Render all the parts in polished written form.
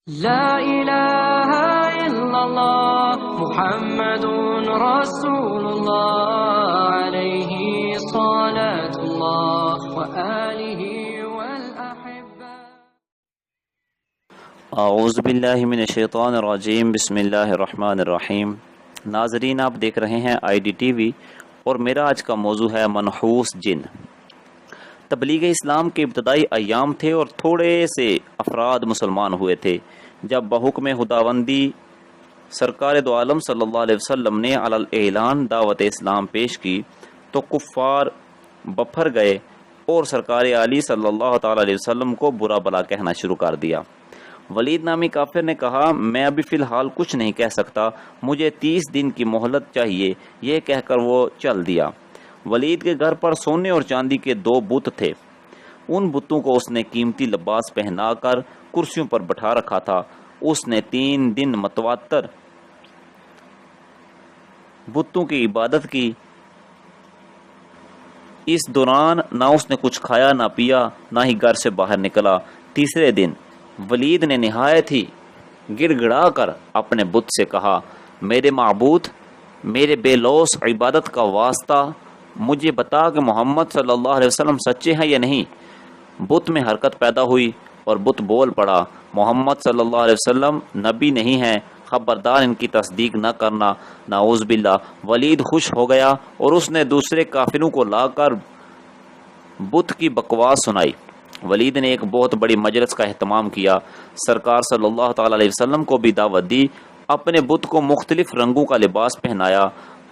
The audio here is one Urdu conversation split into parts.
لا الہ الا اللہ محمد رسول اللہ علیہ صلاۃ اللہ وآلہ والاحبہ۔ اعوذ باللہ من الشیطان الرجیم، بسم اللہ الرحمن الرحیم۔ ناظرین، آپ دیکھ رہے ہیں آئی ڈی ٹی وی اور میرا آج کا موضوع ہے منحوس جن۔ تبلیغ اسلام کے ابتدائی ایام تھے اور تھوڑے سے افراد مسلمان ہوئے تھے جب بحکم خداوندی سرکار دو عالم صلی اللہ علیہ وسلم نے علی الاعلان دعوت اسلام پیش کی تو کفار بپھر گئے اور سرکار عالی صلی اللہ تعالی علیہ وسلم کو برا بلا کہنا شروع کر دیا۔ ولید نامی کافر نے کہا، میں ابھی فی الحال کچھ نہیں کہہ سکتا، مجھے 30 دن کی مہلت چاہیے۔ یہ کہہ کر وہ چل دیا۔ ولید کے گھر پر سونے اور چاندی کے 2 بت تھے۔ ان بتوں کو اس نے قیمتی لباس پہنا کر کرسیوں پر بٹھا رکھا تھا۔ اس نے 3 دن متواتر بتوں کی عبادت کی۔ اس دوران نہ اس نے کچھ کھایا نہ پیا، نہ ہی گھر سے باہر نکلا۔ تیسرے دن ولید نے نہایت ہی گڑ گڑا کر اپنے بت سے کہا، میرے معبود، میرے بے لوث عبادت کا واسطہ، مجھے بتا کہ محمد صلی اللہ علیہ وسلم سچے ہیں یا نہیں۔ بت میں حرکت پیدا ہوئی اور بت بول پڑا، محمد صلی اللہ علیہ وسلم نبی نہیں ہیں، خبردار ان کی تصدیق نہ کرنا۔ نعوذ باللہ۔ ولید خوش ہو گیا اور اس نے دوسرے کافروں کو لا کر بت کی بکواس سنائی۔ ولید نے ایک بہت بڑی مجلس کا اہتمام کیا، سرکار صلی اللہ تعالی علیہ وسلم کو بھی دعوت دی، اپنے بت کو مختلف رنگوں کا لباس پہنایا۔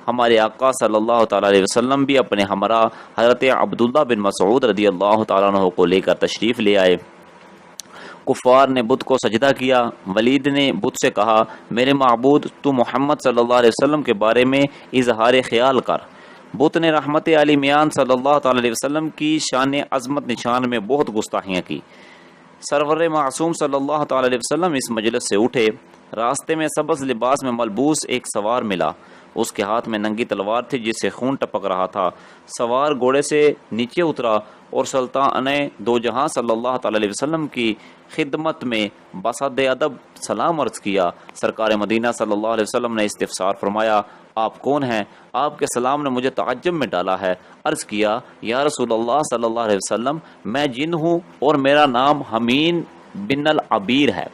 ہمارے آقا صلی اللہ تعالی علیہ وسلم بھی اپنے ہمراہ حضرت عبداللہ بن مسعود رضی اللہ تعالیٰ عنہ کو لے کر تشریف لے آئے۔ کفار نے بت کو سجدہ کیا۔ ولید نے بت سے کہا، میرے معبود، تو محمد صلی اللہ علیہ وسلم کے بارے میں اظہار خیال کر۔ بت نے رحمت علی میان صلی اللہ تعالی علیہ وسلم کی شان عظمت نشان میں بہت گستاخیاں کی۔ سرور معصوم صلی اللہ تعالی علیہ وسلم اس مجلس سے اٹھے۔ راستے میں سبز لباس میں ملبوس ایک سوار ملا۔ اس کے ہاتھ میں ننگی تلوار تھی جس سے خون ٹپک رہا تھا۔ سوار گھوڑے سے نیچے اترا اور سلطان دو جہاں صلی اللہ تعالی علیہ وسلم کی خدمت میں بسد ادب سلام عرض کیا۔ سرکار مدینہ صلی اللہ علیہ وسلم نے استفسار فرمایا، آپ کون ہیں؟ آپ کے سلام نے مجھے تعجب میں ڈالا ہے۔ عرض کیا، یا رسول اللہ صلی اللہ علیہ وسلم، میں جن ہوں اور میرا نام حمین بن العبیر ہے۔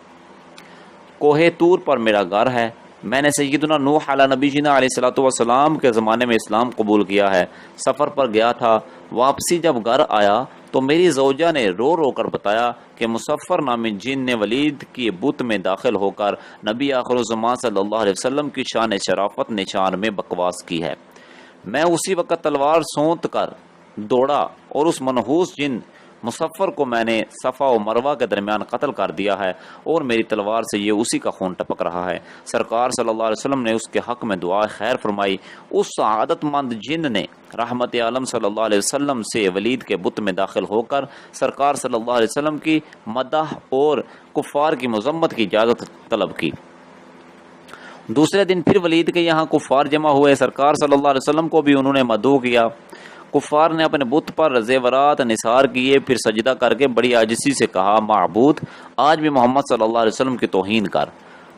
کوہ طور پر میرا گھر ہے۔ میں نے سیدنا نوح علی نبی جینا علیہ الصلوۃ والسلام کے زمانے میں اسلام قبول کیا ہے۔ سفر پر گیا تھا، واپسی جب گھر آیا تو میری زوجہ نے رو رو کر بتایا کہ مصفر نامی جن نے ولید کی بت میں داخل ہو کر نبی آخر الزمان صلی اللہ علیہ وسلم کی شان شرافت نشان میں بکواس کی ہے۔ میں اسی وقت تلوار سونت کر دوڑا اور اس منحوس جن مصفر کو میں نے صفا و مروہ کے درمیان قتل کر دیا ہے اور میری تلوار سے یہ اسی کا خون ٹپک رہا ہے۔ سرکار صلی اللہ علیہ وسلم نے اس کے حق میں دعا خیر فرمائی۔ اس سعادت مند جن نے رحمت عالم صلی اللہ علیہ وسلم سے ولید کے بت میں داخل ہو کر سرکار صلی اللہ علیہ وسلم کی مدح اور کفار کی مذمت کی اجازت طلب کی۔ دوسرے دن پھر ولید کے یہاں کفار جمع ہوئے۔ سرکار صلی اللہ علیہ وسلم کو بھی انہوں نے مدعو کیا۔ کفار نے اپنے بت پر زیورات نثار کیے، پھر سجدہ کر کے بڑی عاجزی سے کہا، معبود، آج بھی محمد صلی اللہ علیہ وسلم کی توہین کر۔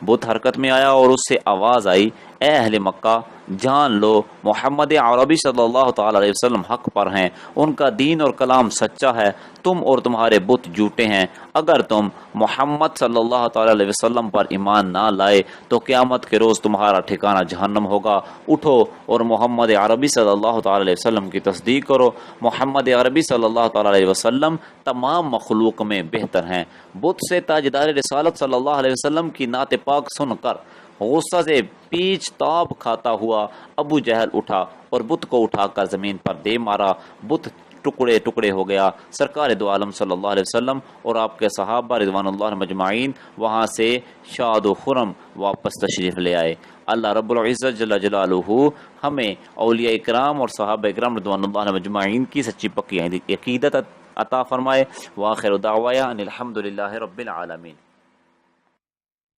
بت حرکت میں آیا اور اس سے آواز آئی، اے اہل مکہ، جان لو محمد عربی صلی اللہ تعالی علیہ وسلم حق پر ہیں، ان کا دین اور کلام سچا ہے، تم اور تمہارے بت جھوٹے ہیں۔ اگر تم محمد صلی اللہ تعالی علیہ وسلم پر ایمان نہ لائے تو قیامت کے روز تمہارا ٹھکانہ جہنم ہوگا۔ اٹھو اور محمد عربی صلی اللہ تعالی علیہ وسلم کی تصدیق کرو۔ محمد عربی صلی اللہ تعالی علیہ وسلم تمام مخلوق میں بہتر ہیں۔ بت سے تاجدار رسالت صلی اللہ علیہ وسلم کی نعت پاک سن کر غصہ سے پیچ تاب کھاتا ہوا ابو جہل اٹھا اور بت کو اٹھا کر زمین پر دے مارا۔ بت ٹکڑے ٹکڑے ہو گیا۔ سرکار دو عالم صلی اللہ علیہ وسلم اور آپ کے صحابہ رضوان اللہ مجمعین وہاں سے شاد و خرم واپس تشریف لے آئے۔ اللہ رب العزت جل جلالہ ہمیں اولیاء اکرام اور صحابہ اکرام رضوان اللہ مجمعین کی سچی پکی عقیدت عطا فرمائے۔ وآخر دعوایا ان الحمد للہ رب العالمین۔